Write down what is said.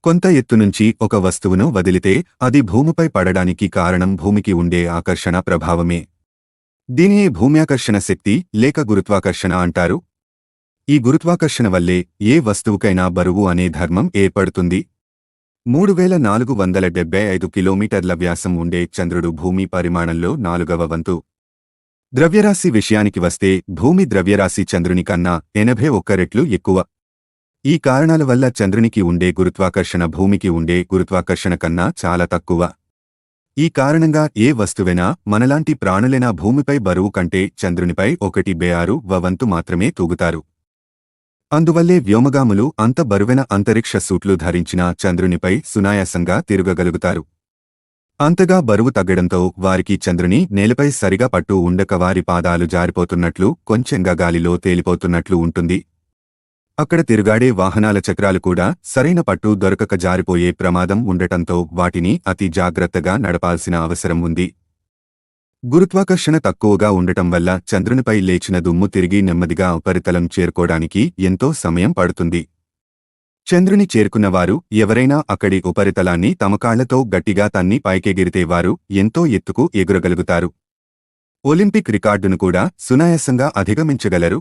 కొంత ఎత్తునుంచి ఒక వస్తువును వదిలితే అది భూమిపై పడడానికి కారణం భూమికి ఉండే ఆకర్షణ ప్రభావమే. దీనినే భూమ్యాకర్షణ శక్తి లేక గురుత్వాకర్షణ అంటారు. ఈ గురుత్వాకర్షణ వల్లే ఏ వస్తువుకైనా బరువు అనే ధర్మం ఏర్పడుతుంది. 3475 కిలోమీటర్ల వ్యాసం ఉండే చంద్రుడు భూమి పరిమాణంలో 4వ వంతు. ద్రవ్యరాశి విషయానికి వస్తే భూమి ద్రవ్యరాశి చంద్రుని కన్నా 81 రెట్లు ఎక్కువ. ఈ కారణాల వల్ల చంద్రునికి ఉండే గురుత్వాకర్షణ భూమికి ఉండే గురుత్వాకర్షణ కన్నా చాలా తక్కువ. ఈ కారణంగా ఏ వస్తువైనా మనలాంటి ప్రాణులైన భూమిపై బరువు కంటే చంద్రునిపై 1/6వ వంతు మాత్రమే తూగుతారు. అందువల్లే వ్యోమగాములు అంత బరువైన అంతరిక్ష సూట్లు ధరించినా చంద్రునిపై సునాయాసంగా తిరగగలుగుతారు. అంతగా బరువు తగ్గడంతో వారికి చంద్రుని నేలపై సరిగా పట్టు ఉండక వారి పాదాలు జారిపోతున్నట్లు కొంచెంగా గాలిలో తేలిపోతున్నట్లు ఉంటుంది. అక్కడ తిరుగాడే వాహనాల చక్రాలు కూడా సరైన పట్టు దొరకక జారిపోయే ప్రమాదం ఉండటంతో వాటిని అతి జాగ్రత్తగా నడపాల్సిన అవసరం ఉంది. గురుత్వాకర్షణ తక్కువగా ఉండటం వల్ల చంద్రునిపై లేచిన దుమ్ము తిరిగి నెమ్మదిగా ఉపరితలం చేరుకోవడానికి ఎంతో సమయం పడుతుంది. చంద్రుని చేరుకున్నవారు ఎవరైనా అక్కడి ఉపరితలాన్ని తమ కాళ్లతో గట్టిగా తన్ని పైకెగిరితే వారు ఎంతో ఎత్తుకు ఎగురగలుగుతారు. ఒలింపిక్ రికార్డును కూడా సునాయాసంగా అధిగమించగలరు.